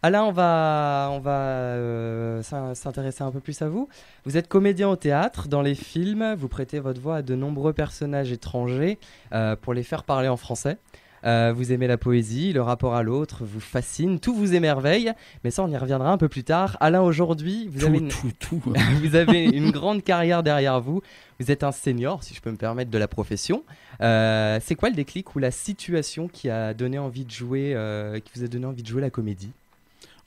Alain, on va s'intéresser un peu plus à vous. Vous êtes comédien au théâtre, dans les films, vous prêtez votre voix à de nombreux personnages étrangers pour les faire parler en français. Vous aimez la poésie, le rapport à l'autre vous fascine, tout vous émerveille, mais ça on y reviendra un peu plus tard. Alain, aujourd'hui, Tout. vous avez une grande carrière derrière vous, vous êtes un senior, si je peux me permettre, de la profession. C'est quoi le déclic ou la situation qui a donné envie de jouer, qui vous a donné envie de jouer la comédie?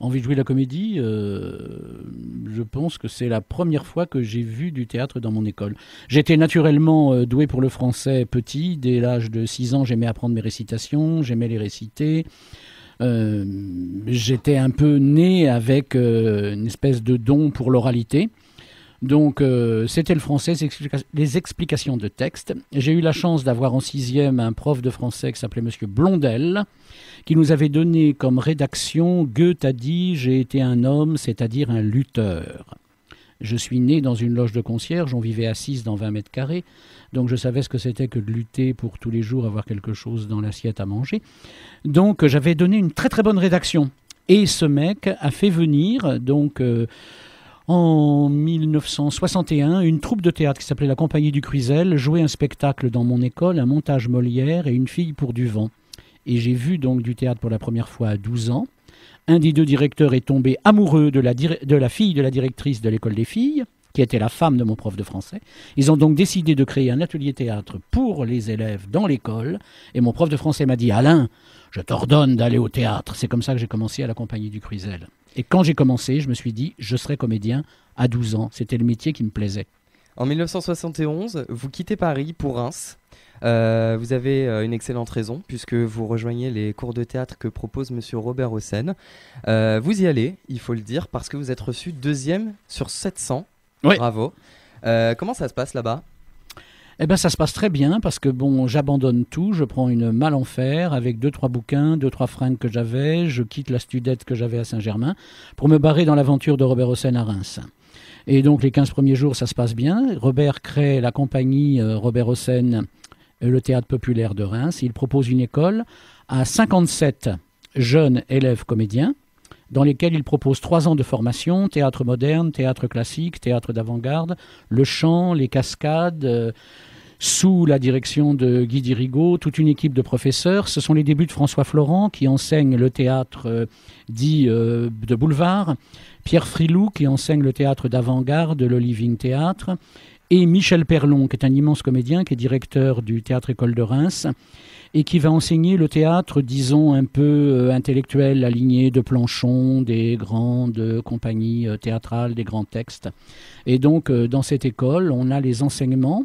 Envie de jouer la comédie, je pense que c'est la première fois que j'ai vu du théâtre dans mon école. J'étais naturellement doué pour le français petit. Dès l'âge de 6 ans, j'aimais apprendre mes récitations, j'aimais les réciter. J'étais un peu né avec une espèce de don pour l'oralité. Donc c'était le français, les explications de texte. J'ai eu la chance d'avoir en 6e un prof de français qui s'appelait Monsieur Blondel, qui nous avait donné comme rédaction: Goethe a dit « J'ai été un homme, c'est-à-dire un lutteur ». Je suis né dans une loge de concierge, on vivait à 6 dans 20 mètres carrés, donc je savais ce que c'était que de lutter pour tous les jours avoir quelque chose dans l'assiette à manger. Donc j'avais donné une très très bonne rédaction. Et ce mec a fait venir, en 1961, une troupe de théâtre qui s'appelait la Compagnie du Cruizel jouer un spectacle dans mon école, un montage Molière et Une fille pour du vent. Et j'ai vu donc du théâtre pour la première fois à 12 ans. Un des deux directeurs est tombé amoureux de la fille de la directrice de l'école des filles, qui était la femme de mon prof de français. Ils ont donc décidé de créer un atelier théâtre pour les élèves dans l'école. Et mon prof de français m'a dit « Alain, je t'ordonne d'aller au théâtre ». C'est comme ça que j'ai commencé à la Compagnie du Cruizel. Et quand j'ai commencé, je me suis dit « Je serai comédien à 12 ans ». C'était le métier qui me plaisait. En 1971, vous quittez Paris pour Reims. Vous avez une excellente raison, puisque vous rejoignez les cours de théâtre que propose Monsieur Robert Hossein. Vous y allez, il faut le dire, parce que vous êtes reçu 2e sur 700. Oui. Bravo. Comment ça se passe là-bas ? Eh bien, ça se passe très bien, parce que j'abandonne tout, je prends une malle en fer avec 2-3 bouquins, 2-3 fringues que j'avais, je quitte la studette que j'avais à Saint-Germain pour me barrer dans l'aventure de Robert Hossein à Reims. Et donc, les 15 premiers jours, ça se passe bien. Robert crée la compagnie Robert Hossein, le théâtre populaire de Reims. Il propose une école à 57 jeunes élèves comédiens, dans lesquels il propose 3 ans de formation, théâtre moderne, théâtre classique, théâtre d'avant-garde, le chant, les cascades, sous la direction de Guy Dirigot, toute une équipe de professeurs. Ce sont les débuts de François Florent, qui enseigne le théâtre dit de boulevard, Pierre Frilou, qui enseigne le théâtre d'avant-garde, le Living Théâtre, et Michel Perlon, qui est un immense comédien, qui est directeur du Théâtre École de Reims, et qui va enseigner le théâtre, disons, un peu intellectuel, aligné de Planchon, des grandes compagnies théâtrales, des grands textes. Et donc, dans cette école, on a les enseignements.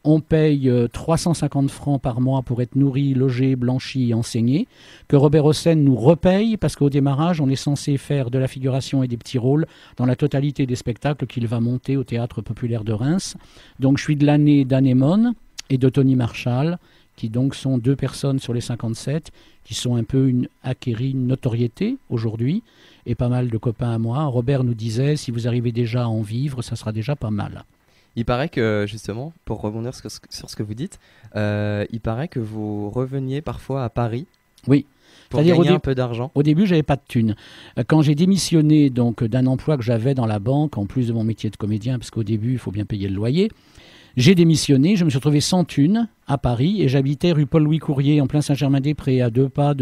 On paye 350 francs par mois pour être nourri, logé, blanchi et enseigné, que Robert Hossein nous repaye, parce qu'au démarrage, on est censé faire de la figuration et des petits rôles dans la totalité des spectacles qu'il va monter au Théâtre Populaire de Reims. Donc je suis de l'année d'Anémone et de Tony Marshall, qui donc sont 2 personnes sur les 57, qui sont un peu acquéries une notoriété aujourd'hui, et pas mal de copains à moi. Robert nous disait, si vous arrivez déjà à en vivre, ça sera déjà pas mal. Il paraît que, justement, pour rebondir sur ce que vous dites, il paraît que vous reveniez parfois à Paris. Oui. Pour gagner un peu d'argent. Au début, j'avais pas de thunes. Quand j'ai démissionné donc d'un emploi que j'avais dans la banque, en plus de mon métier de comédien, parce qu'au début, il faut bien payer le loyer, j'ai démissionné, je me suis retrouvé sans thunes à Paris, et j'habitais rue Paul-Louis Courier, en plein Saint-Germain-des-Prés, à 2 pas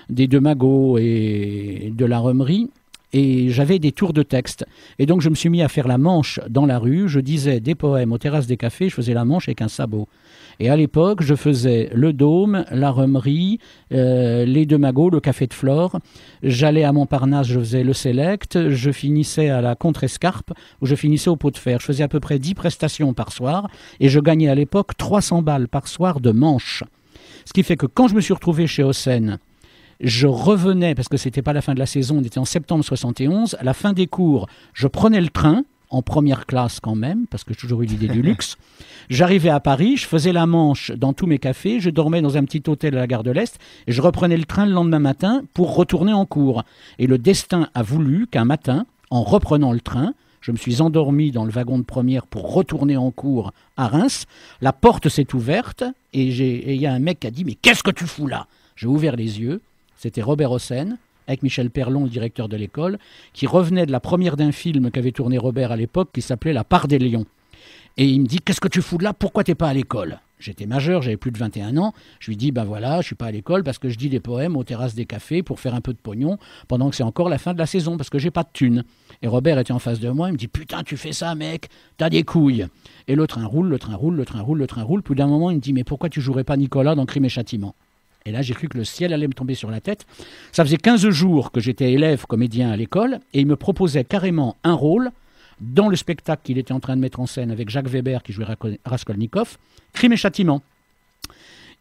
des Deux Magots et de la Remerie. Et j'avais des tours de texte. Et donc je me suis mis à faire la manche dans la rue. Je disais des poèmes aux terrasses des cafés. Je faisais la manche avec un sabot. Et à l'époque, je faisais le Dôme, la Remerie, les Deux Magots, le Café de Flore. J'allais à Montparnasse, je faisais le Select. Je finissais à la Contrescarpe, où je finissais au Pot de Fer. Je faisais à peu près 10 prestations par soir. Et je gagnais à l'époque 300 balles par soir de manche. Ce qui fait que quand je me suis retrouvé chez Hossein, je revenais, parce que c'était pas la fin de la saison, on était en septembre 71, à la fin des cours, je prenais le train, en première classe quand même, parce que j'ai toujours eu l'idée du luxe. J'arrivais à Paris, je faisais la manche dans tous mes cafés, je dormais dans un petit hôtel à la gare de l'Est, et je reprenais le train le lendemain matin pour retourner en cours. Et le destin a voulu qu'un matin, en reprenant le train, je me suis endormi dans le wagon de première pour retourner en cours à Reims. La porte s'est ouverte, et il y a un mec qui a dit « Mais qu'est-ce que tu fous là ?» J'ai ouvert les yeux. C'était Robert Hossein, avec Michel Perlon, le directeur de l'école, qui revenait de la première d'un film qu'avait tourné Robert à l'époque, qui s'appelait La part des lions. Et il me dit, qu'est-ce que tu fous de là? Pourquoi t'es pas à l'école? J'étais majeur, j'avais plus de 21 ans. Je lui dis, ben voilà, je suis pas à l'école parce que je dis des poèmes aux terrasses des cafés pour faire un peu de pognon pendant que c'est encore la fin de la saison parce que j'ai pas de thunes. Et Robert était en face de moi, il me dit, putain, tu fais ça, mec, t'as des couilles. Et le train roule, le train roule, le train roule, le train roule. Puis d'un moment, il me dit, mais pourquoi tu jouerais pas Nicolas dans Crime et Châtiment? Et là, j'ai cru que le ciel allait me tomber sur la tête. Ça faisait 15 jours que j'étais élève comédien à l'école et il me proposait carrément un rôle dans le spectacle qu'il était en train de mettre en scène avec Jacques Weber qui jouait Raskolnikov, Crime et Châtiment.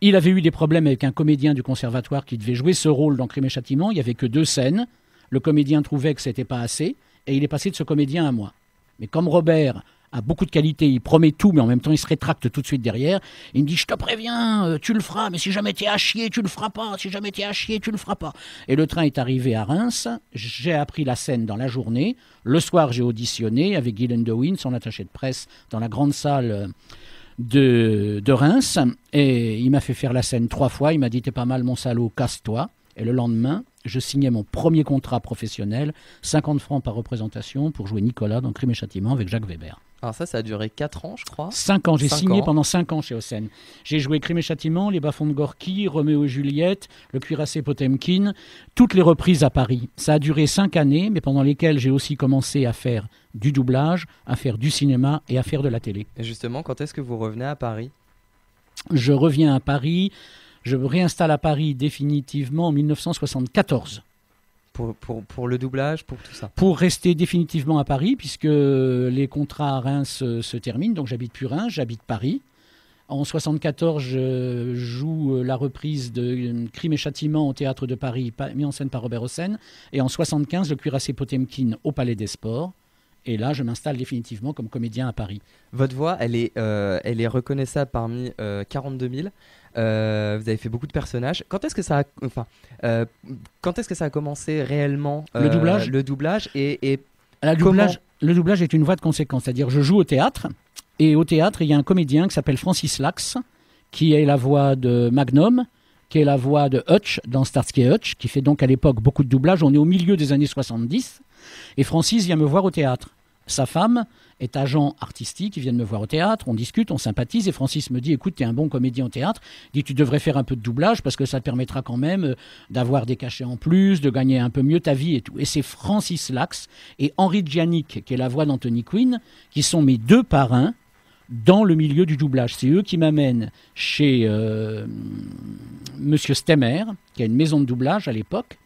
Il avait eu des problèmes avec un comédien du conservatoire qui devait jouer ce rôle dans Crime et Châtiment. Il n'y avait que 2 scènes. Le comédien trouvait que ce n'était pas assez et il est passé de ce comédien à moi. Mais comme Robert a beaucoup de qualités, il promet tout, mais en même temps il se rétracte tout de suite derrière. Il me dit, je te préviens, tu le feras, mais si jamais t'es à chier, tu le feras pas. Si jamais t'es à chier, tu le feras pas. Et le train est arrivé à Reims. J'ai appris la scène dans la journée. Le soir, j'ai auditionné avec Guylaine de Win, son attaché de presse, dans la grande salle de Reims. Et il m'a fait faire la scène 3 fois. Il m'a dit, t'es pas mal mon salaud, casse-toi. Et le lendemain, je signais mon premier contrat professionnel, 50 francs par représentation pour jouer Nicolas dans Crime et Châtiment avec Jacques Weber. Alors ça a duré 4 ans, je crois. 5 ans, j'ai 5 signé ans. pendant 5 ans chez Hossein. J'ai joué Crime et Châtiment, Les Bas-fonds de Gorky, Roméo et Juliette, Le Cuirassé Potemkin, toutes les reprises à Paris. Ça a duré 5 années, mais pendant lesquelles j'ai aussi commencé à faire du doublage, à faire du cinéma et à faire de la télé. Et justement, quand est-ce que vous revenez à Paris? Je reviens à Paris, je me réinstalle à Paris définitivement en 1974. Pour le doublage, pour tout ça. Pour rester définitivement à Paris, puisque les contrats à Reims se terminent, donc j'habite plus Reims, j'habite Paris. En 1974, je joue la reprise de Crime et Châtiment au Théâtre de Paris, mis en scène par Robert Hossein. Et en 1975, Le Cuirassé Potemkin au Palais des Sports. Et là, je m'installe définitivement comme comédien à Paris. Votre voix, elle est reconnaissable parmi 42 000. Vous avez fait beaucoup de personnages. Quand est-ce que ça a commencé réellement le doublage et Le doublage est une voie de conséquence. C'est-à-dire, je joue au théâtre. Et au théâtre, il y a un comédien qui s'appelle Francis Lax, qui est la voix de Magnum, qui est la voix de Hutch dans Starsky et Hutch, qui fait donc à l'époque beaucoup de doublage. On est au milieu des années 70. Et Francis vient me voir au théâtre. Sa femme est agent artistique, il vient de me voir au théâtre, on discute, on sympathise, et Francis me dit, écoute, tu es un bon comédien au théâtre, il dit, tu devrais faire un peu de doublage, parce que ça te permettra quand même d'avoir des cachets en plus, de gagner un peu mieux ta vie et tout. Et c'est Francis Lax et Henri Djanik, qui est la voix d'Anthony Quinn, qui sont mes 2 parrains dans le milieu du doublage. C'est eux qui m'amènent chez Monsieur Stemmer, qui a une maison de doublage à l'époque,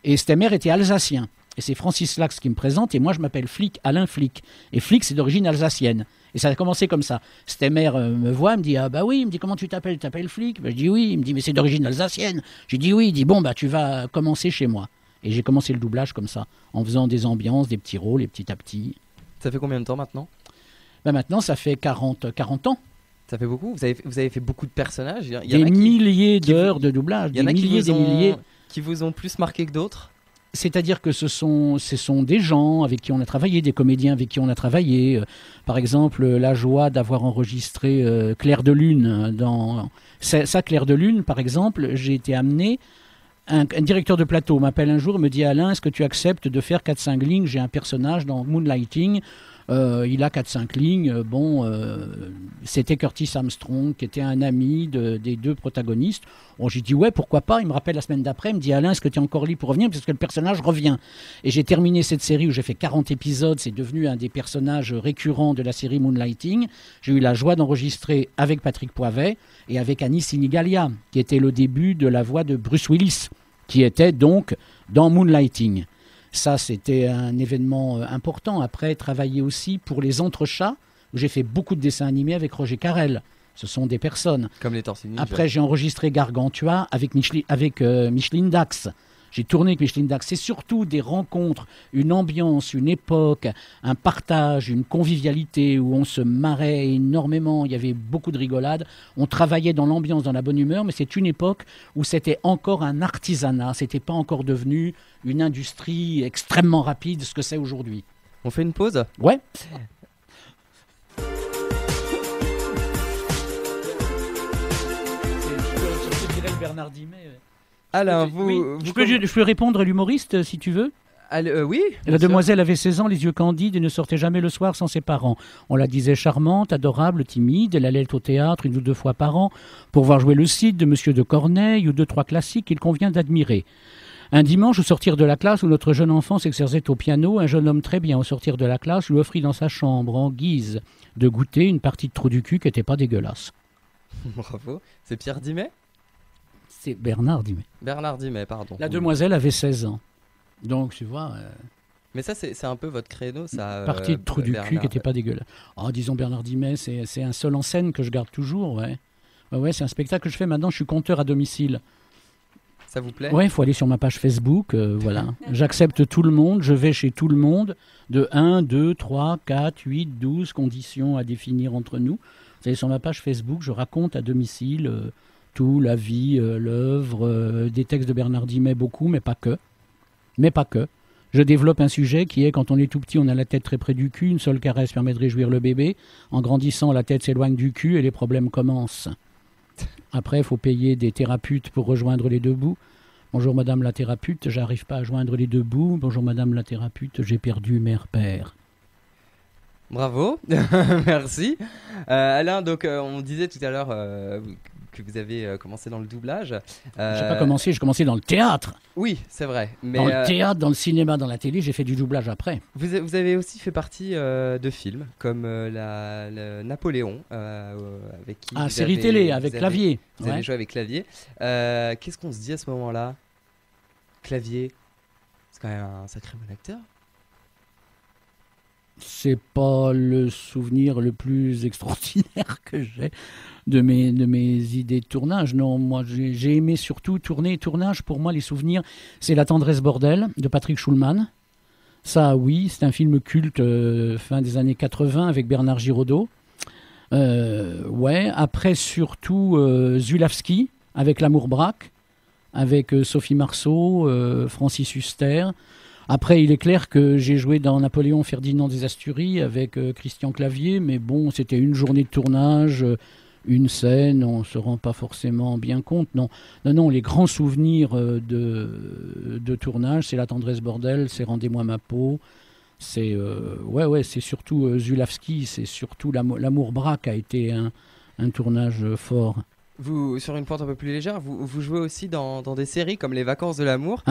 et Stemmer était alsacien. Et c'est Francis Lax qui me présente, et moi je m'appelle Flic, Alain Flic. Et Flic, c'est d'origine alsacienne. Et ça a commencé comme ça. Stemmer me voit, me dit, ah bah oui, il me dit, comment tu t'appelles? Tu t'appelles Flic? Je dis oui, il me dit, mais c'est d'origine alsacienne. Je dis oui, il dit, bon, bah tu vas commencer chez moi. Et j'ai commencé le doublage comme ça, en faisant des ambiances, des petits rôles, et petit à petit. Ça fait combien de temps maintenant? Maintenant, ça fait 40 ans. Ça fait beaucoup. Vous avez fait beaucoup de personnages. Des milliers d'heures de doublage. Il y en a milliers. Qui vous ont plus marqué que d'autres? C'est-à-dire que ce sont des gens avec qui on a travaillé, des comédiens avec qui on a travaillé. Par exemple, la joie d'avoir enregistré Clair de Lune. Dans ça, Clair de Lune, par exemple, j'ai été amené... Un directeur de plateau m'appelle un jour et me dit, Alain, est-ce que tu acceptes de faire 4-5 lignes? J'ai un personnage dans Moonlighting. Il a 4-5 lignes. C'était Curtis Armstrong, qui était un ami des 2 protagonistes. Bon, j'ai dit ouais, pourquoi pas. Il me rappelle la semaine d'après, il me dit, Alain, est-ce que tu es encore libre pour revenir? Parce que le personnage revient. Et j'ai terminé cette série où j'ai fait 40 épisodes. C'est devenu un des personnages récurrents de la série Moonlighting. J'ai eu la joie d'enregistrer avec Patrick Poivet et avec Annie Sinigalia, qui était le début de la voix de Bruce Willis, qui était donc dans Moonlighting. Ça, c'était un événement important. Après, travailler aussi pour les Entrechats, où j'ai fait beaucoup de dessins animés avec Roger Carrel. Ce sont des personnes. Comme les Tortues Ninja. Après, j'ai enregistré Gargantua avec Micheline Dax. J'ai tourné avec Micheline Dax. C'est surtout des rencontres, une ambiance, une époque, un partage, une convivialité où on se marrait énormément. Il y avait beaucoup de rigolades. On travaillait dans l'ambiance, dans la bonne humeur, mais c'est une époque où c'était encore un artisanat. C'était pas encore devenu une industrie extrêmement rapide, ce que c'est aujourd'hui. On fait une pause? Ouais. Je dirais le Bernard Dimet. Alain, je peux répondre à l'humoriste si tu veux. Oui. La demoiselle avait 16 ans, les yeux candides et ne sortait jamais le soir sans ses parents. On la disait charmante, adorable, timide. Elle allait au théâtre 1 ou 2 fois par an pour voir jouer le Cid de Monsieur de Corneille ou 2-3 classiques qu'il convient d'admirer. Un dimanche, au sortir de la classe où notre jeune enfant s'exerçait au piano, un jeune homme très bien au sortir de la classe lui offrit dans sa chambre, en guise de goûter, une partie de trou du cul qui n'était pas dégueulasse. Bravo. C'est Pierre Dimet ? C'est Bernard Dimet. Bernard Dimet, pardon. La demoiselle avait 16 ans. Donc, tu vois... Mais ça, c'est un peu votre créneau, ça. Partie de trou du cul qui n'était pas dégueulasse. Oh, disons Bernard Dimet, c'est un seul en scène que je garde toujours, ouais. Ouais, c'est un spectacle que je fais maintenant, je suis conteur à domicile. Ça vous plaît ? Ouais, il faut aller sur ma page Facebook, voilà. J'accepte tout le monde, je vais chez tout le monde, de 1, 2, 3, 4, 8, 12, conditions à définir entre nous. Vous allez sur ma page Facebook, je raconte à domicile tout, la vie, l'œuvre, des textes de Bernard Dimet, beaucoup, mais pas que. Je développe un sujet qui est, quand on est tout petit, on a la tête très près du cul, une seule caresse permet de réjouir le bébé. En grandissant, la tête s'éloigne du cul et les problèmes commencent. Après, il faut payer des thérapeutes pour rejoindre les 2 bouts. Bonjour madame la thérapeute, j'arrive pas à joindre les 2 bouts. Bonjour madame la thérapeute, j'ai perdu mère-père. Bravo, merci. Alain, donc on disait tout à l'heure que vous avez commencé dans le doublage. J'ai pas commencé, j'ai commencé dans le théâtre. Oui, c'est vrai. Mais dans le théâtre, dans le cinéma, dans la télé, j'ai fait du doublage après. Vous avez aussi fait partie de films comme le Napoléon, avec qui série télé, avec Clavier. Vous avez joué avec Clavier. Qu'est-ce qu'on se dit à ce moment-là ? Clavier, c'est quand même un sacré bon acteur. C'est pas le souvenir le plus extraordinaire que j'ai de mes idées de tournage. Non, moi j'ai aimé surtout tournage. Pour moi, les souvenirs, c'est La tendresse bordel de Patrick Schulman. Ça, oui, c'est un film culte fin des années 80 avec Bernard Giraudot. Après, surtout Zulawski avec L'Amour braque, avec Sophie Marceau, Francis Huster. Après, il est clair que j'ai joué dans Napoléon Ferdinand des Asturies avec Christian Clavier, mais bon, c'était une journée de tournage, une scène, on ne se rend pas forcément bien compte. Non, les grands souvenirs de tournage, c'est La tendresse bordel, c'est Rendez-moi ma peau, c'est c'est surtout Zulawski, c'est surtout L'Amour braque a été un tournage fort. Vous, sur une pointe un peu plus légère, vous jouez aussi dans des séries comme Les Vacances de l'amour.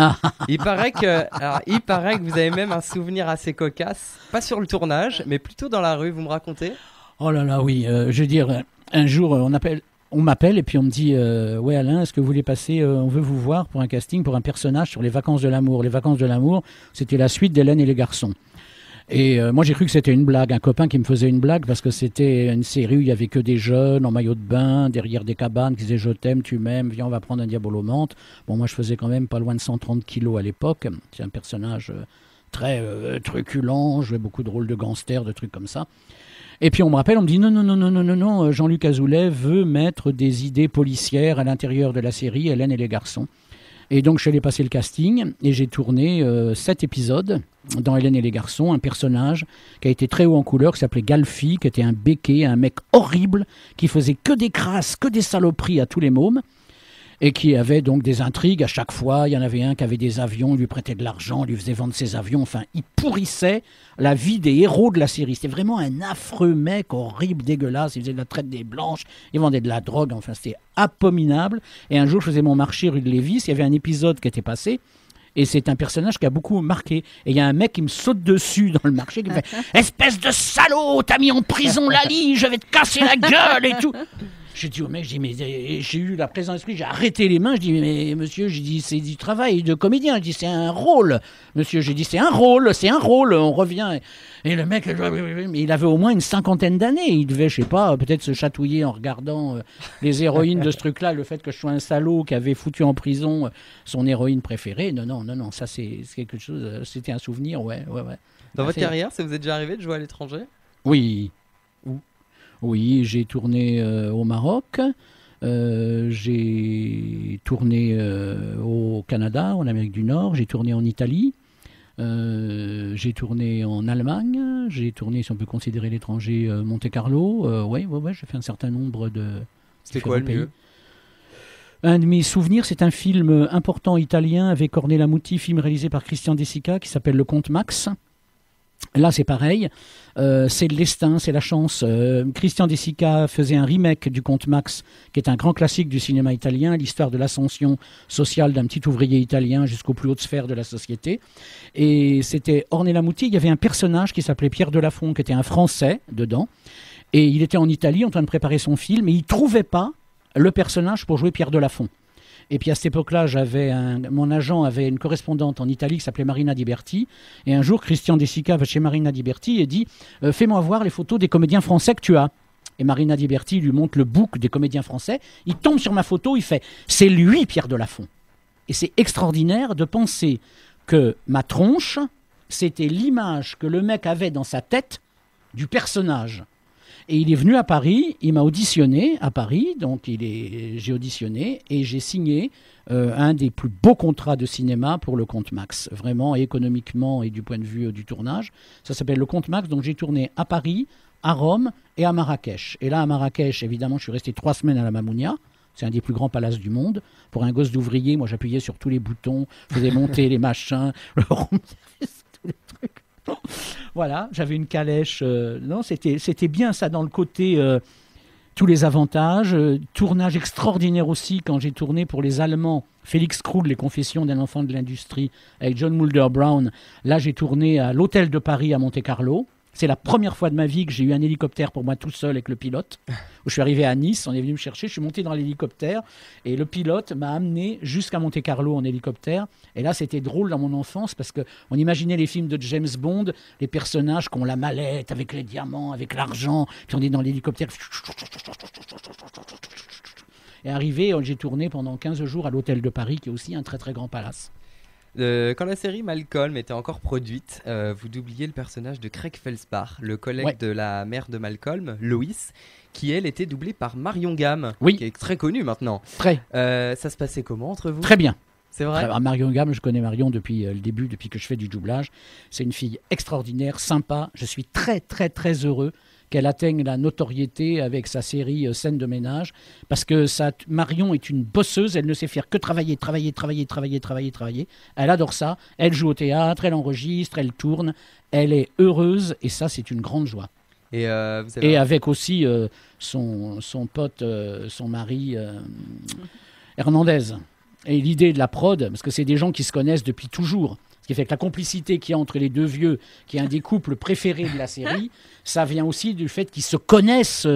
Il paraît que vous avez même un souvenir assez cocasse, pas sur le tournage, mais plutôt dans la rue, vous me racontez ? Oh là là, oui. Je veux dire, un jour, on m'appelle et puis on me dit ouais Alain, est-ce que vous voulez passer, on veut vous voir pour un casting, pour un personnage sur Les Vacances de l'amour. Les Vacances de l'amour, c'était la suite d'Hélène et les garçons. Et moi j'ai cru que c'était une blague, un copain qui me faisait une blague parce que c'était une série où il y avait que des jeunes en maillot de bain derrière des cabanes qui disaient je t'aime, tu m'aimes, viens on va prendre un diable aux menthes. Bon, moi je faisais quand même pas loin de 130 kilos à l'époque, c'est un personnage très truculent, je jouais beaucoup de rôles de gangster, de trucs comme ça. Et puis on me rappelle, on me dit non, Jean-Luc Azoulay veut mettre des idées policières à l'intérieur de la série Hélène et les garçons. Et donc je suis allé passer le casting et j'ai tourné 7 épisodes dans Hélène et les garçons, un personnage qui a été très haut en couleur, qui s'appelait Galfi, qui était un béquet, un mec horrible, qui faisait que des crasses, que des saloperies à tous les mômes, et qui avait donc des intrigues à chaque fois. Il y en avait un qui avait des avions, lui prêtait de l'argent, lui faisait vendre ses avions, enfin il pourrissait la vie des héros de la série. C'était vraiment un affreux mec, horrible, dégueulasse, il faisait de la traite des blanches, il vendait de la drogue, enfin c'était abominable. Et un jour je faisais mon marché rue de Lévis, il y avait un épisode qui était passé, et c'est un personnage qui a beaucoup marqué. Et il y a un mec qui me saute dessus dans le marché, qui me fait « Espèce de salaud, t'as mis en prison Lali, je vais te casser la gueule et tout !» J'ai dit au mec, j'ai eu la présence d'esprit, j'ai arrêté les mains, je dis mais monsieur, j'ai dit c'est du travail de comédien, je dis c'est un rôle, monsieur, j'ai dit c'est un rôle, on revient. Et le mec, il avait au moins une 50aine d'années, il devait, je sais pas, peut-être se chatouiller en regardant les héroïnes de ce truc-là, le fait que je sois un salaud qui avait foutu en prison son héroïne préférée. Non, ça c'est quelque chose, c'était un souvenir, ouais. Dans votre carrière, ça vous est déjà arrivé de jouer à l'étranger ? Oui. Où ? Oui, j'ai tourné au Maroc, j'ai tourné au Canada, en Amérique du Nord, j'ai tourné en Italie, j'ai tourné en Allemagne, j'ai tourné, si on peut considérer l'étranger, Monte-Carlo. Ouais, j'ai fait un certain nombre de... C'était quoi le mieux ? Un de mes souvenirs, c'est un film important italien avec Ornella Muti, film réalisé par Christian De Sica qui s'appelle Le Comte Max. Là, c'est pareil, c'est le destin, c'est la chance. Christian De Sica faisait un remake du Comte Max, qui est un grand classique du cinéma italien, l'histoire de l'ascension sociale d'un petit ouvrier italien jusqu'aux plus hautes sphères de la société. Et c'était Ornella Muti, il y avait un personnage qui s'appelait Pierre Delafont, qui était un Français dedans, et il était en Italie en train de préparer son film, et il ne trouvait pas le personnage pour jouer Pierre Delafont. Et puis à cette époque-là, mon agent avait une correspondante en Italie qui s'appelait Marina Di Berti. Et un jour, Christian De Sica va chez Marina Di Berti et dit fais-moi voir les photos des comédiens français que tu as. Et Marina Di Berti lui montre le book des comédiens français. Il tombe sur ma photo, il fait c'est lui Pierre Delafont. Et c'est extraordinaire de penser que ma tronche, c'était l'image que le mec avait dans sa tête du personnage. Et il est venu à Paris, il m'a auditionné à Paris, donc j'ai auditionné et j'ai signé un des plus beaux contrats de cinéma pour le Comte Max, vraiment économiquement et du point de vue du tournage. Ça s'appelle le Comte Max, donc j'ai tourné à Paris, à Rome et à Marrakech. Et là, à Marrakech, évidemment, je suis resté 3 semaines à la Mamounia. C'est un des plus grands palaces du monde. Pour un gosse d'ouvrier, moi j'appuyais sur tous les boutons, je faisais monter les machins, le room service, tous les trucs. Voilà, j'avais une calèche. Non, c'était bien ça dans le côté, tous les avantages. Tournage extraordinaire aussi quand j'ai tourné pour les Allemands. Félix Krug, Les Confessions d'un enfant de l'industrie, avec John Mulder Brown. Là, j'ai tourné à l'hôtel de Paris à Monte-Carlo. C'est la première fois de ma vie que j'ai eu un hélicoptère pour moi tout seul avec le pilote. Je suis arrivé à Nice, on est venu me chercher, je suis monté dans l'hélicoptère et le pilote m'a amené jusqu'à Monte-Carlo en hélicoptère. Et là, c'était drôle dans mon enfance parce qu'on imaginait les films de James Bond, les personnages qui ont la mallette avec les diamants, avec l'argent, puis on est dans l'hélicoptère. Et arrivé, j'ai tourné pendant 15 jours à l'hôtel de Paris, qui est aussi un très très grand palace. Quand la série Malcolm était encore produite, vous doubliez le personnage de Craig Felspar, le collègue de la mère de Malcolm, Lois, qui elle était doublée par Marion Gamme, qui est très connue maintenant. Très. Ça se passait comment entre vous ? Très bien. C'est vrai. Marion Gamme, je connais Marion depuis le début, depuis que je fais du doublage. C'est une fille extraordinaire, sympa. Je suis très très très heureux qu'elle atteigne la notoriété avec sa série Scène de ménage, parce que Marion est une bosseuse, elle ne sait faire que travailler. Elle adore ça, elle joue au théâtre, elle enregistre, elle tourne, elle est heureuse, et ça c'est une grande joie. Et avec aussi son pote, son mari, Hernandez. Et l'idée de la prod, parce que c'est des gens qui se connaissent depuis toujours, ce qui fait que la complicité qu'il y a entre les deux vieux, qui est un des couples préférés de la série, ça vient aussi du fait qu'ils se connaissent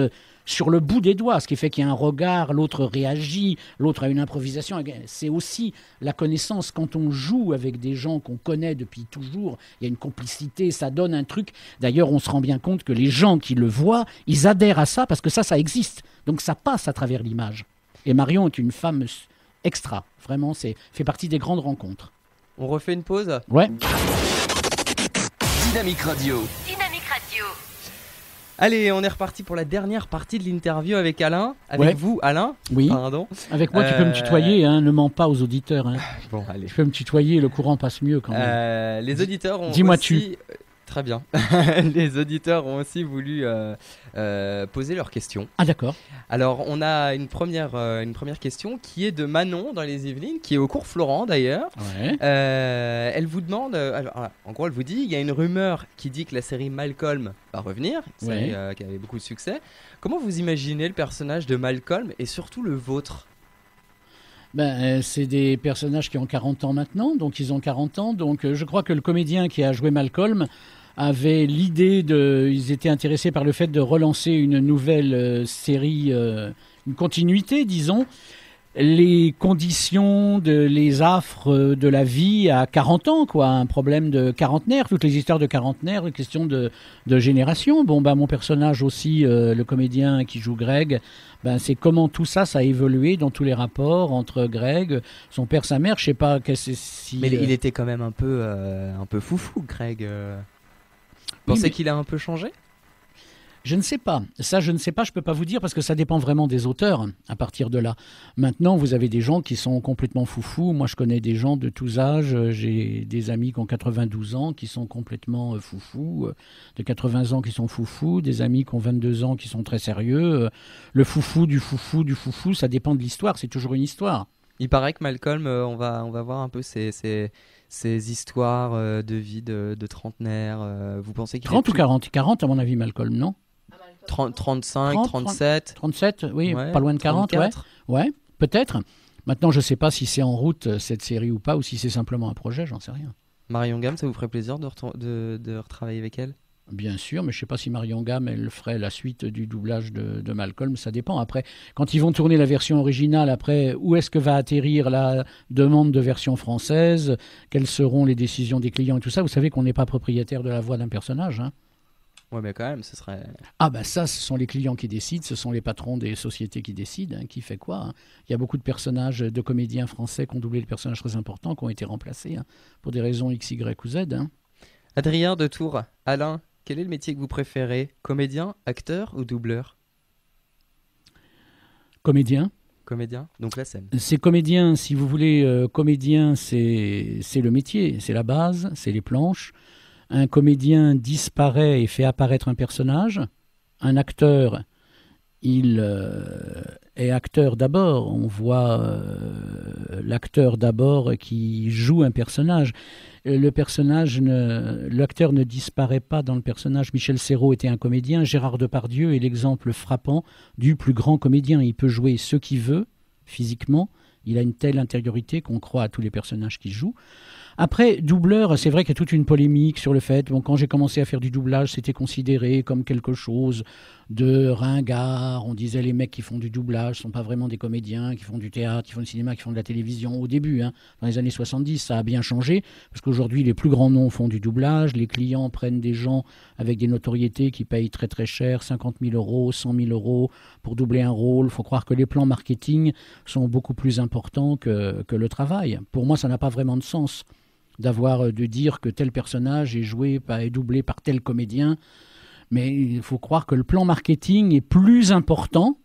sur le bout des doigts, ce qui fait qu'il y a un regard, l'autre réagit, l'autre a une improvisation. C'est aussi la connaissance. Quand on joue avec des gens qu'on connaît depuis toujours, il y a une complicité, ça donne un truc. D'ailleurs, on se rend bien compte que les gens qui le voient, ils adhèrent à ça parce que ça existe. Donc ça passe à travers l'image. Et Marion est une femme extra. Vraiment, fait partie des grandes rencontres. On refait une pause ? Ouais. Dynamique Radio. Allez, on est reparti pour la dernière partie de l'interview avec Alain. Avec vous, Alain. Oui. Pardon. Avec moi, tu peux me tutoyer, ne mens pas aux auditeurs. Bon, allez. Tu peux me tutoyer, le courant passe mieux quand même. Les auditeurs ont Dis-moi aussi... Très bien. Les auditeurs ont aussi voulu poser leurs questions. Ah d'accord. Alors on a une première question qui est de Manon dans les Yvelines, qui est au cours Florent d'ailleurs. Ouais. Elle vous demande, en gros elle vous dit, il y a une rumeur qui dit que la série Malcolm va revenir, qui avait beaucoup de succès. Comment vous imaginez le personnage de Malcolm et surtout le vôtre ? C'est des personnages qui ont 40 ans maintenant, donc ils ont 40 ans. Donc je crois que le comédien qui a joué Malcolm avait l'idée ils étaient intéressés par le fait de relancer une nouvelle série, une continuité, disons. Les conditions, les affres de la vie à 40 ans, quoi, un problème de quarantenaire, toutes les histoires de quarantenaire, une question de génération. Mon personnage aussi, le comédien qui joue Greg, c'est comment tout ça a évolué dans tous les rapports entre Greg, son père, sa mère, je sais pas si... Mais il était quand même un peu foufou, Greg. Vous pensez qu'il a un peu changé ? Je ne sais pas. Ça, je ne sais pas, je ne peux pas vous dire parce que ça dépend vraiment des auteurs à partir de là. Maintenant, vous avez des gens qui sont complètement foufous. Moi, je connais des gens de tous âges. J'ai des amis qui ont 92 ans qui sont complètement foufous, de 80 ans qui sont foufous, des amis qui ont 22 ans qui sont très sérieux. Le foufou, ça dépend de l'histoire. C'est toujours une histoire. Il paraît que Malcolm, on va voir un peu ces histoires de vie de trentenaire. Vous pensez qu'il 30 ou 40 40 à mon avis, Malcolm, non 35, 30, 37 37, oui, ouais, pas loin de 40, 34. ouais, peut-être. Maintenant, je ne sais pas si c'est en route cette série ou pas, ou si c'est simplement un projet, j'en sais rien. Marion Gamme, ça vous ferait plaisir de retravailler avec elle? Bien sûr, mais je ne sais pas si Marion Gamme, elle ferait la suite du doublage de Malcolm, ça dépend. Après, quand ils vont tourner la version originale, après, où est-ce que va atterrir la demande de version française? Quelles seront les décisions des clients et tout ça? Vous savez qu'on n'est pas propriétaire de la voix d'un personnage, hein. Ouais, mais quand même, ce serait... Ah bah ça, ce sont les clients qui décident, ce sont les patrons des sociétés qui décident, hein, qui fait quoi, hein. Il y a beaucoup de personnages, de comédiens français qui ont doublé des personnages très importants, qui ont été remplacés, hein, pour des raisons X, Y ou Z, hein. Adrien de Tours, Alain, quel est le métier que vous préférez? Comédien, acteur ou doubleur? Comédien. Comédien, donc la scène. C'est comédien, si vous voulez, comédien, c'est le métier, c'est la base, c'est les planches. Un comédien disparaît et fait apparaître un personnage. Un acteur, il est acteur d'abord. On voit l'acteur d'abord qui joue un personnage. L'acteur ne disparaît pas dans le personnage. Michel Serrault était un comédien. Gérard Depardieu est l'exemple frappant du plus grand comédien. Il peut jouer ce qu'il veut, physiquement. Il a une telle intériorité qu'on croit à tous les personnages qu'il joue. Après, doubleur, c'est vrai qu'il y a toute une polémique sur le fait, bon, quand j'ai commencé à faire du doublage, c'était considéré comme quelque chose de ringard. On disait les mecs qui font du doublage ne sont pas vraiment des comédiens, qui font du théâtre, qui font du cinéma, qui font de la télévision. Au début, hein, dans les années 70, ça a bien changé, parce qu'aujourd'hui, les plus grands noms font du doublage. Les clients prennent des gens avec des notoriétés qui payent très très cher, 50 000 euros, 100 000 euros pour doubler un rôle. Il faut croire que les plans marketing sont beaucoup plus importants que le travail. Pour moi, ça n'a pas vraiment de sens de dire que tel personnage est doublé par tel comédien. Mais il faut croire que le plan marketing est plus important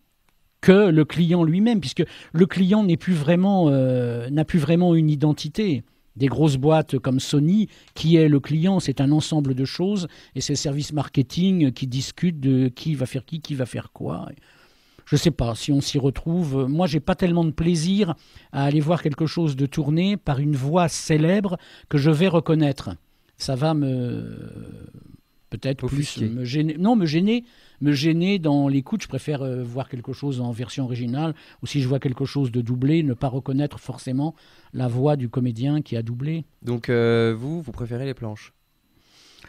que le client lui-même, puisque le client n'a plus vraiment une identité. Des grosses boîtes comme Sony, qui est le client, c'est un ensemble de choses, et c'est le service marketing qui discute de qui va faire qui va faire quoi. Je ne sais pas si on s'y retrouve. Moi, j'ai pas tellement de plaisir à aller voir quelque chose de tourné par une voix célèbre que je vais reconnaître. Ça va peut-être plus me gêner. Non, me gêner dans l'écoute. Je préfère voir quelque chose en version originale, ou si je vois quelque chose de doublé, ne pas reconnaître forcément la voix du comédien qui a doublé. Donc vous préférez les planches?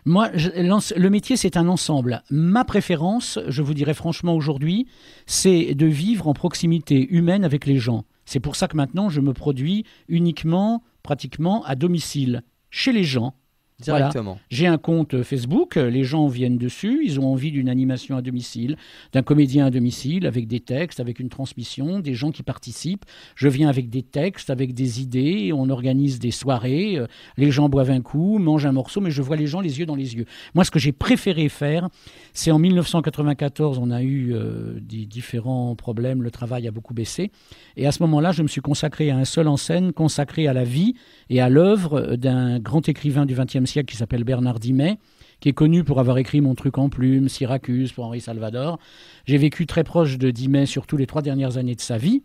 Moi, le métier, c'est un ensemble. Ma préférence, je vous dirais franchement aujourd'hui, c'est de vivre en proximité humaine avec les gens. C'est pour ça que maintenant, je me produis uniquement, pratiquement, à domicile, chez les gens. Directement. Voilà. J'ai un compte Facebook, les gens viennent dessus, ils ont envie d'une animation à domicile, d'un comédien à domicile, avec des textes, avec une transmission, des gens qui participent. Je viens avec des textes, avec des idées, on organise des soirées, les gens boivent un coup, mangent un morceau, mais je vois les gens les yeux dans les yeux. Moi, ce que j'ai préféré faire, c'est en 1994, on a eu des différents problèmes, le travail a beaucoup baissé, et à ce moment-là, je me suis consacré à un seul en scène, consacré à la vie et à l'œuvre d'un grand écrivain du XXe siècle qui s'appelle Bernard Dimet, qui est connu pour avoir écrit Mon truc en plume, Syracuse pour Henri Salvador. J'ai vécu très proche de Dimet, surtout les 3 dernières années de sa vie.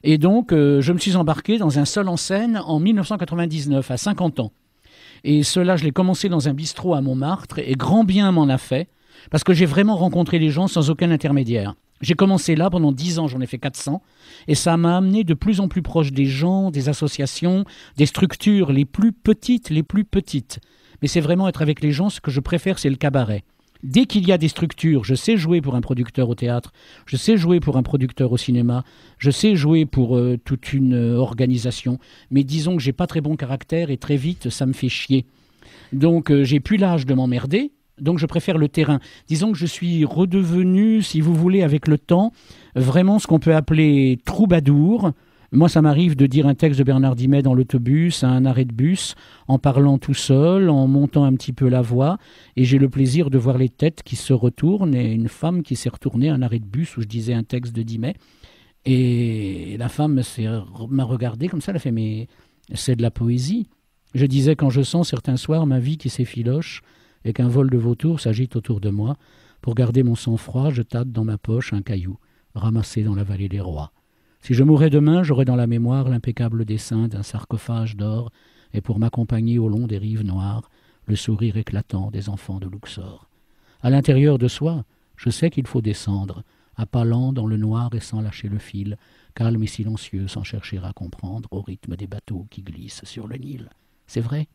Et donc, je me suis embarqué dans un seul en scène en 1999, à 50 ans. Et cela, je l'ai commencé dans un bistrot à Montmartre, et grand bien m'en a fait, parce que j'ai vraiment rencontré les gens sans aucun intermédiaire. J'ai commencé là pendant 10 ans, j'en ai fait 400, et ça m'a amené de plus en plus proche des gens, des associations, des structures les plus petites. Mais c'est vraiment être avec les gens, ce que je préfère, c'est le cabaret. Dès qu'il y a des structures, je sais jouer pour un producteur au théâtre, je sais jouer pour un producteur au cinéma, je sais jouer pour toute une organisation, mais disons que j'ai pas très bon caractère et très vite, ça me fait chier. Donc j'ai plus l'âge de m'emmerder. Donc je préfère le terrain. Disons que je suis redevenu, si vous voulez, avec le temps, vraiment ce qu'on peut appeler troubadour, Moi, ça m'arrive de dire un texte de Bernard Dimet dans l'autobus, à un arrêt de bus, en parlant tout seul, en montant un petit peu la voix, et j'ai le plaisir de voir les têtes qui se retournent, et une femme qui s'est retournée à un arrêt de bus où je disais un texte de Dimet, et la femme m'a regardé comme ça, elle a fait « mais c'est de la poésie ». Je disais « quand je sens certains soirs ma vie qui s'effiloche et qu'un vol de vautours s'agite autour de moi, pour garder mon sang-froid, je tâte dans ma poche un caillou, ramassé dans la vallée des rois. Si je mourais demain, j'aurais dans la mémoire l'impeccable dessin d'un sarcophage d'or, et pour m'accompagner au long des rives noires, le sourire éclatant des enfants de Luxor. À l'intérieur de soi, je sais qu'il faut descendre, à pas lents dans le noir et sans lâcher le fil, calme et silencieux sans chercher à comprendre au rythme des bateaux qui glissent sur le Nil. C'est vrai,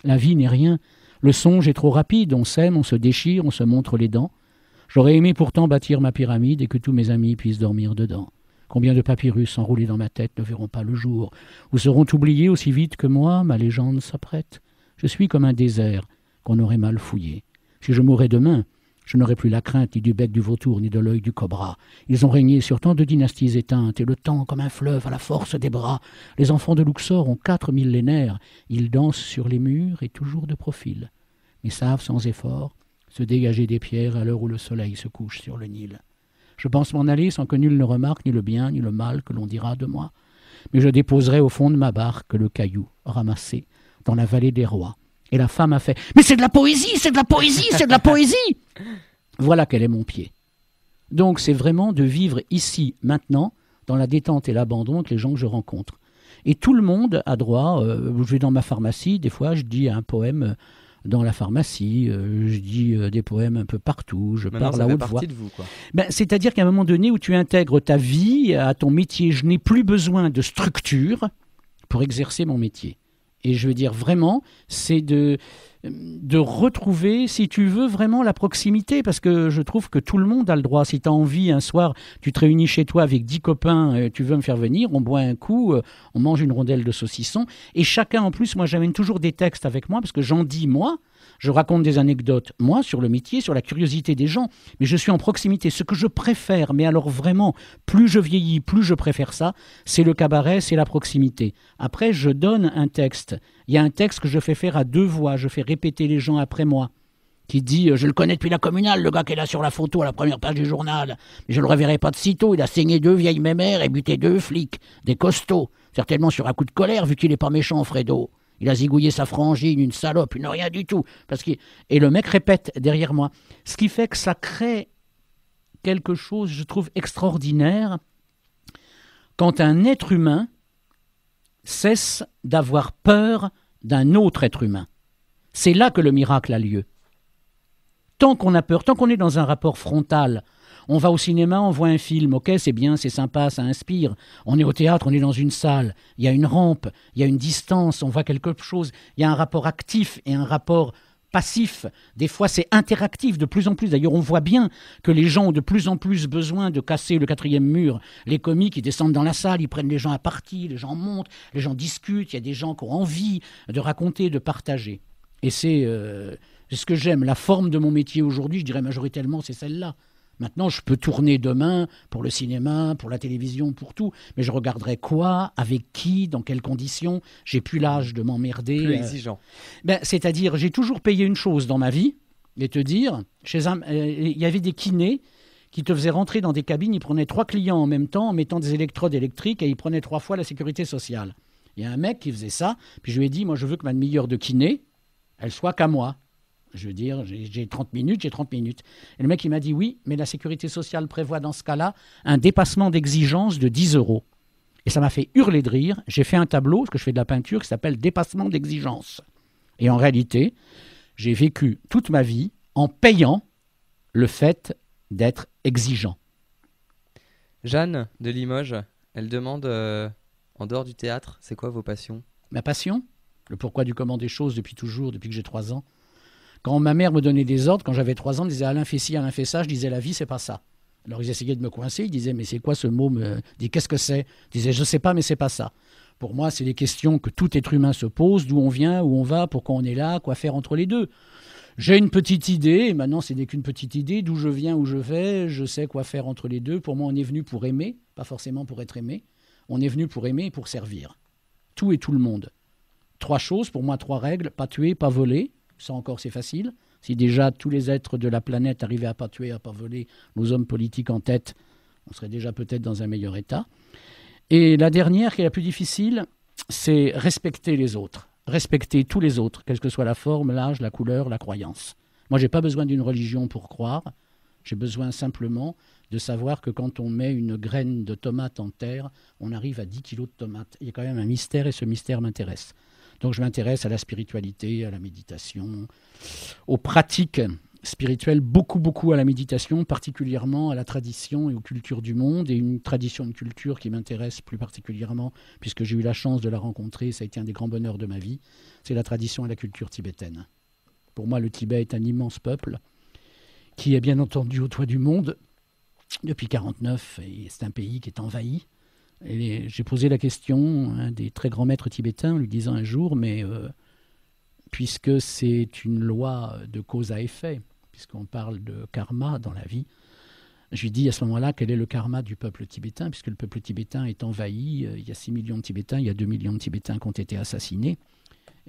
la vie n'est rien, le songe est trop rapide, on s'aime, on se déchire, on se montre les dents. J'aurais aimé pourtant bâtir ma pyramide et que tous mes amis puissent dormir dedans. Combien de papyrus enroulés dans ma tête ne verront pas le jour, ou seront oubliés aussi vite que moi, ma légende s'apprête. Je suis comme un désert qu'on aurait mal fouillé. Si je mourais demain, je n'aurais plus la crainte ni du bec du vautour ni de l'œil du cobra. Ils ont régné sur tant de dynasties éteintes, et le temps comme un fleuve à la force des bras. Les enfants de Luxor ont 4 millénaires. Ils dansent sur les murs et toujours de profil, mais savent sans effort se dégager des pierres à l'heure où le soleil se couche sur le Nil. Je pense m'en aller sans que nul ne remarque ni le bien ni le mal que l'on dira de moi. Mais je déposerai au fond de ma barque le caillou ramassé dans la vallée des rois. Et la femme a fait « Mais c'est de la poésie, c'est de la poésie, c'est de la poésie !» Voilà quel est mon pied. Donc c'est vraiment de vivre ici, maintenant, dans la détente et l'abandon avec les gens que je rencontre. Et tout le monde a droit, je vais dans ma pharmacie, des fois je dis un poème dans la pharmacie, je dis des poèmes un peu partout, je parle à haute voix. De vous, quoi. C'est-à-dire qu'à un moment donné où tu intègres ta vie à ton métier, je n'ai plus besoin de structure pour exercer mon métier. Et je veux dire vraiment, c'est de retrouver, si tu veux, vraiment la proximité, parce que je trouve que tout le monde a le droit. Si tu as envie, un soir, tu te réunis chez toi avec 10 copains, tu veux me faire venir, on boit un coup, on mange une rondelle de saucisson, et chacun en plus, moi j'amène toujours des textes avec moi, parce que j'en dis moi, je raconte des anecdotes, moi, sur le métier, sur la curiosité des gens, mais je suis en proximité. Ce que je préfère, mais alors vraiment, plus je vieillis, plus je préfère ça, c'est le cabaret, c'est la proximité. Après, je donne un texte. Il y a un texte que je fais faire à 2 voix, je fais répéter les gens après moi, qui dit « Je le connais depuis la communale, le gars qui est là sur la photo à la première page du journal. Mais je ne le reverrai pas de sitôt, il a saigné 2 vieilles mémères et buté 2 flics, des costauds, certainement sur un coup de colère, vu qu'il n'est pas méchant, Fredo. Il a zigouillé sa frangine, une salope, une rien du tout. » Et le mec répète derrière moi. Ce qui fait que ça crée quelque chose, je trouve, extraordinaire quand un être humain cesse d'avoir peur d'un autre être humain. C'est là que le miracle a lieu. Tant qu'on a peur, tant qu'on est dans un rapport frontal, on va au cinéma, on voit un film, ok, c'est bien, c'est sympa, ça inspire. On est au théâtre, on est dans une salle, il y a une rampe, il y a une distance, on voit quelque chose, il y a un rapport actif et un rapport passif. Des fois, c'est interactif de plus en plus. D'ailleurs, on voit bien que les gens ont de plus en plus besoin de casser le 4e mur. Les comiques, ils descendent dans la salle, ils prennent les gens à partie, les gens montent, les gens discutent, il y a des gens qui ont envie de raconter, de partager. Et c'est ce que j'aime. La forme de mon métier aujourd'hui, je dirais majoritairement, c'est celle-là. Maintenant, je peux tourner demain pour le cinéma, pour la télévision, pour tout, mais je regarderai quoi, avec qui, dans quelles conditions. J'ai plus l'âge de m'emmerder. Plus exigeant. C'est-à-dire, j'ai toujours payé une chose dans ma vie, et te dire, il y avait des kinés qui te faisaient rentrer dans des cabines, ils prenaient 3 clients en même temps en mettant des électrodes électriques et ils prenaient 3 fois la sécurité sociale. Il y a un mec qui faisait ça, puis je lui ai dit, moi je veux que ma demi-heure de kiné, elle soit qu'à moi. Je veux dire, j'ai 30 minutes. Et le mec, il m'a dit oui, mais la sécurité sociale prévoit dans ce cas-là un dépassement d'exigence de 10 €. Et ça m'a fait hurler de rire. J'ai fait un tableau, parce que je fais de la peinture, qui s'appelle dépassement d'exigence. Et en réalité, j'ai vécu toute ma vie en payant le fait d'être exigeant. Jeanne de Limoges, elle demande, en dehors du théâtre, c'est quoi vos passions ? Ma passion ? Le pourquoi du comment des choses depuis toujours, depuis que j'ai 3 ans. Quand ma mère me donnait des ordres, quand j'avais 3 ans, elle disait « Alain fait ci, Alain fait ça », je disais « La vie, c'est pas ça ». Alors ils essayaient de me coincer, ils disaient « Mais c'est quoi ce mot ?» Je dis « Qu'est-ce que c'est ?» Je disais « Je sais pas, mais c'est pas ça ». Pour moi, c'est des questions que tout être humain se pose, d'où on vient, où on va, pourquoi on est là, quoi faire entre les deux. J'ai une petite idée, et maintenant c'est qu'une petite idée, d'où je viens, où je vais, je sais quoi faire entre les deux. Pour moi, on est venu pour aimer, pas forcément pour être aimé. On est venu pour aimer et pour servir. Tout et tout le monde. 3 choses, pour moi 3 règles. Pas tuer, pas voler. Ça encore c'est facile. Si déjà tous les êtres de la planète arrivaient à pas tuer, à pas voler, nos hommes politiques en tête, on serait déjà peut-être dans un meilleur état. Et la dernière, qui est la plus difficile, c'est respecter les autres. Respecter tous les autres, quelle que soit la forme, l'âge, la couleur, la croyance. Moi, je n'ai pas besoin d'une religion pour croire. J'ai besoin simplement de savoir que quand on met une graine de tomate en terre, on arrive à 10 kilos de tomates. Il y a quand même un mystère et ce mystère m'intéresse. Donc je m'intéresse à la spiritualité, à la méditation, aux pratiques spirituelles, beaucoup à la méditation, particulièrement à la tradition et aux cultures du monde, et une tradition, une culture qui m'intéresse plus particulièrement, puisque j'ai eu la chance de la rencontrer, ça a été un des grands bonheurs de ma vie, c'est la tradition et la culture tibétaine. Pour moi, le Tibet est un immense peuple qui est bien entendu au toit du monde depuis 1949, et c'est un pays qui est envahi. Et j'ai posé la question à un des très grands maîtres tibétains, en lui disant un jour, mais puisque c'est une loi de cause à effet, puisqu'on parle de karma dans la vie, je lui dis à ce moment-là quel est le karma du peuple tibétain, puisque le peuple tibétain est envahi, il y a 6 millions de Tibétains, il y a 2 millions de Tibétains qui ont été assassinés,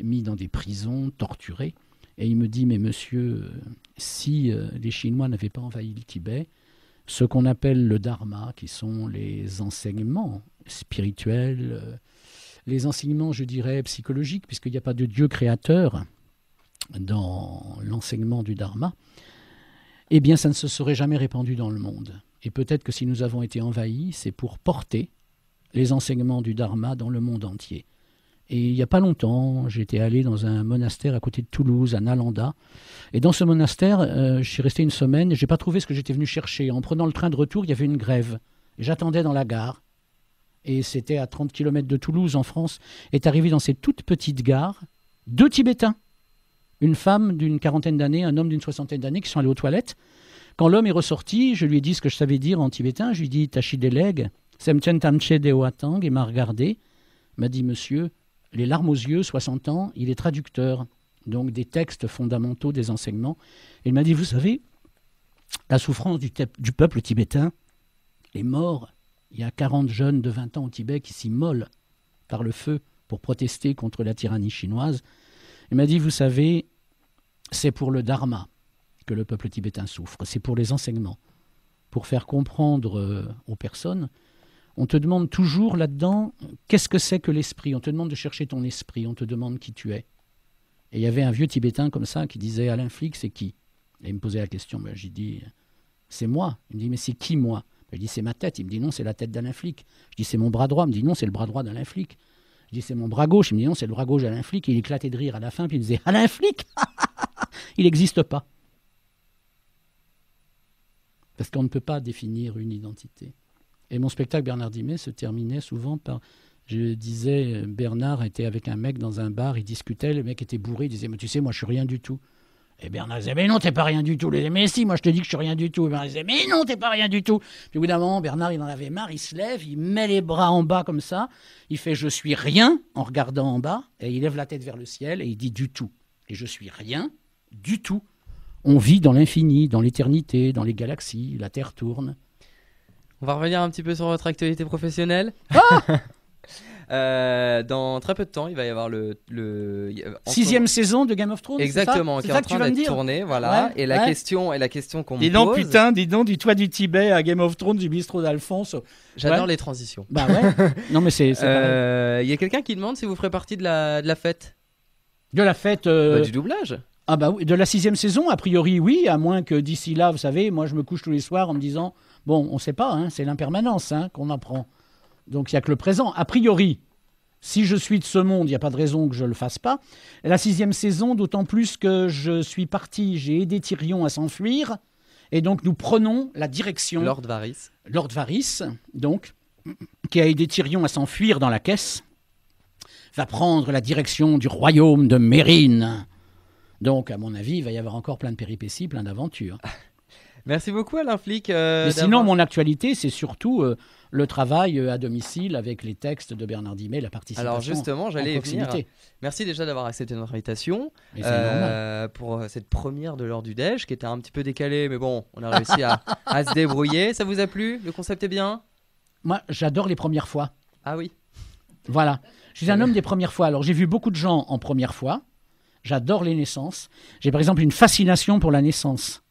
mis dans des prisons, torturés. Et il me dit, mais monsieur, si les Chinois n'avaient pas envahi le Tibet, ce qu'on appelle le dharma, qui sont les enseignements spirituels, les enseignements, je dirais, psychologiques, puisqu'il n'y a pas de Dieu créateur dans l'enseignement du dharma, eh bien, ça ne se serait jamais répandu dans le monde. Et peut-être que si nous avons été envahis, c'est pour porter les enseignements du dharma dans le monde entier. Et il n'y a pas longtemps, j'étais allé dans un monastère à côté de Toulouse, à Nalanda. Et dans ce monastère, je suis resté une semaine et je n'ai pas trouvé ce que j'étais venu chercher. En prenant le train de retour, il y avait une grève. Et j'attendais dans la gare. Et c'était à 30 km de Toulouse, en France. Est arrivé dans cette toute petite gare 2 Tibétains. Une femme d'une 40aine d'années, un homme d'une 60aine d'années qui sont allés aux toilettes. Quand l'homme est ressorti, je lui ai dit ce que je savais dire en tibétain. Je lui ai dit « Tachideleg, semchen tamche deoatang » et il m'a regardé. Il m'a dit « Monsieur, les larmes aux yeux, 60 ans, il est traducteur, donc des textes fondamentaux des enseignements. » Et il m'a dit « Vous savez, la souffrance du peuple tibétain est morte. Il y a 40 jeunes de 20 ans au Tibet qui s'immolent par le feu pour protester contre la tyrannie chinoise. » Il m'a dit « Vous savez, c'est pour le dharma que le peuple tibétain souffre, c'est pour les enseignements. Pour faire comprendre aux personnes, on te demande toujours là-dedans, qu'est-ce que c'est que l'esprit ? On te demande de chercher ton esprit, on te demande qui tu es. » Et il y avait un vieux Tibétain comme ça qui disait « Alain Flick, c'est qui ?» Et il me posait la question, j'ai dit « C'est moi. » Il me dit « Mais c'est qui moi ?» Je dis « C'est ma tête. » Il me dit « Non, c'est la tête d'Alain Flick. » Je dis « C'est mon bras droit. » Il me dit « Non, c'est le bras droit d'Alain Flick. » Je dis « C'est mon bras gauche. » Il me dit « Non, c'est le bras gauche d'Alain Flick. » Et il éclatait de rire à la fin, puis il disait « Alain Flick !» Il n'existe pas. Parce qu'on ne peut pas définir une identité. Et mon spectacle Bernard Dimet se terminait souvent par... Je disais, Bernard était avec un mec dans un bar, il discutait, le mec était bourré, il disait « Mais tu sais, moi je suis rien du tout. » Et Bernard disait « Mais non, t'es pas rien du tout. » Il disait « Mais si, moi je te dis que je suis rien du tout. » Et Bernard disait « Mais non, t'es pas rien du tout. » Puis au bout d'un moment, Bernard, il en avait marre, il se lève, il met les bras en bas comme ça, il fait « Je suis rien » en regardant en bas, et il lève la tête vers le ciel, et il dit « Du tout. » Et je suis rien, du tout. On vit dans l'infini, dans l'éternité, dans les galaxies, la Terre tourne. On va revenir un petit peu sur votre actualité professionnelle. Dans très peu de temps, il va y avoir le 6e saison de Game of Thrones. Exactement, qui est en train d'être tournée, voilà. Ouais, et la question qu'on me pose. Dis donc, du toit du Tibet à Game of Thrones, du bistrot d'Alphonse. J'adore les transitions. Bah ouais. Non mais c'est il y a quelqu'un qui demande si vous ferez partie de la fête. De la fête. Du doublage. Ah bah oui, de la 6e saison, a priori oui, à moins que d'ici là, vous savez, moi je me couche tous les soirs en me disant, bon, on sait pas, c'est l'impermanence qu'on apprend. Donc il n'y a que le présent. A priori, si je suis de ce monde, il n'y a pas de raison que je ne le fasse pas. La 6e saison, d'autant plus que je suis parti, j'ai aidé Tyrion à s'enfuir, et donc nous prenons la direction... Lord Varys. Lord Varys, donc, qui a aidé Tyrion à s'enfuir dans la caisse, va prendre la direction du royaume de Mérine. Donc, à mon avis, il va y avoir encore plein de péripéties, plein d'aventures. Merci beaucoup, Alain Flick. Mais sinon, mon actualité, c'est surtout le travail à domicile avec les textes de Bernard Dimet, la participation. Alors justement, j'allais y venir. Merci déjà d'avoir accepté notre invitation pour cette première de l'heure du déj, qui était un petit peu décalée, mais bon, on a réussi à se débrouiller. Ça vous a plu? Le concept est bien? Moi, j'adore les premières fois. Ah oui. Voilà. Je suis un homme des premières fois. Alors, j'ai vu beaucoup de gens en première fois. J'adore les naissances. J'ai par exemple une fascination pour la naissance.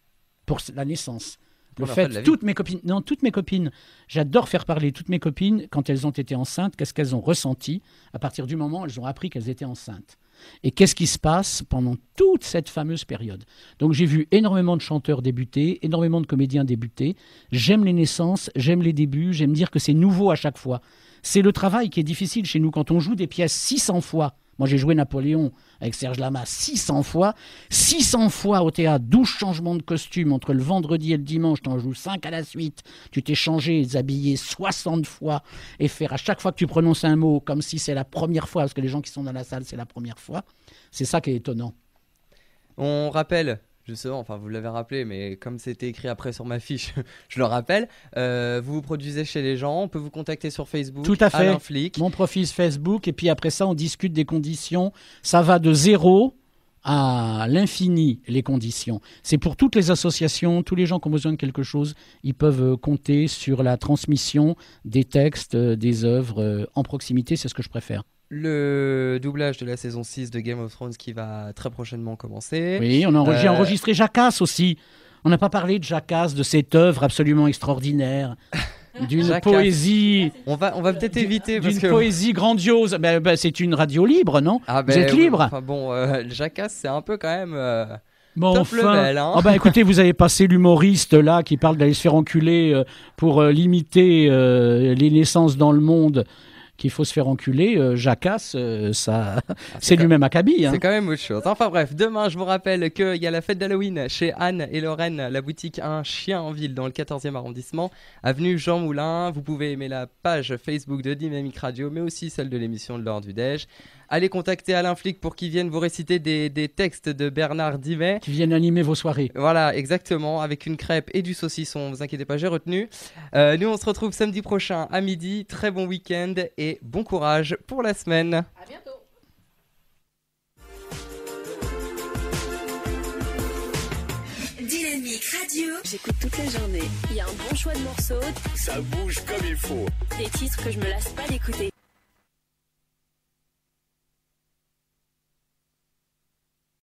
Pour la naissance. Le fait, toutes mes copines, j'adore faire parler toutes mes copines quand elles ont été enceintes, qu'est-ce qu'elles ont ressenti à partir du moment où elles ont appris qu'elles étaient enceintes. Et qu'est-ce qui se passe pendant toute cette fameuse période. Donc j'ai vu énormément de chanteurs débuter, énormément de comédiens débuter. J'aime les naissances, j'aime les débuts, j'aime dire que c'est nouveau à chaque fois. C'est le travail qui est difficile chez nous quand on joue des pièces 600 fois. Moi, j'ai joué Napoléon avec Serge Lama 600 fois. 600 fois au théâtre, 12 changements de costume entre le vendredi et le dimanche. Tu en joues 5 à la suite. Tu t'es changé, habillé 60 fois. Et faire à chaque fois que tu prononces un mot comme si c'est la première fois, parce que les gens qui sont dans la salle, c'est la première fois. C'est ça qui est étonnant. On rappelle... Justement, enfin vous l'avez rappelé, mais comme c'était écrit après sur ma fiche, je le rappelle. Vous vous produisez chez les gens, on peut vous contacter sur Facebook. Tout à fait. Alain Flic. Mon profil Facebook, et puis après ça, on discute des conditions. Ça va de 0 à l'infini, les conditions. C'est pour toutes les associations, tous les gens qui ont besoin de quelque chose, ils peuvent compter sur la transmission des textes, des œuvres en proximité, c'est ce que je préfère. Le doublage de la saison 6 de Game of Thrones qui va très prochainement commencer. Oui, j'ai enregistré Jackass aussi. On n'a pas parlé de Jackass, de cette œuvre absolument extraordinaire, d'une poésie. On va peut-être éviter d'une poésie grandiose. C'est une radio libre, non? Vous êtes libre. Enfin bon, Jackass, c'est un peu quand même. Bon, top level, hein. Écoutez, vous avez passé l'humoriste là qui parle d'aller se faire enculer pour limiter les naissances dans le monde. Qu'il faut se faire enculer, Jackass, c'est du même acabit. Hein. C'est quand même autre chose. Enfin bref, demain, je vous rappelle qu'il y a la fête d'Halloween chez Anne et Lorraine, la boutique Un Chien en Ville dans le 14e arrondissement, avenue Jean Moulin. Vous pouvez aimer la page Facebook de Dynamique Radio, mais aussi celle de l'émission de l'heure du déj. Allez contacter Alain Flic pour qu'il vienne vous réciter des textes de Bernard Dimet. Qui viennent animer vos soirées. Voilà, exactement, avec une crêpe et du saucisson. Vous inquiétez pas, j'ai retenu. Nous, on se retrouve samedi prochain à midi. Très bon week-end et bon courage pour la semaine. À bientôt. Dynamique Radio. J'écoute toute la journée. Il y a un bon choix de morceaux. Ça bouge comme il faut. Des titres que je me lasse pas d'écouter.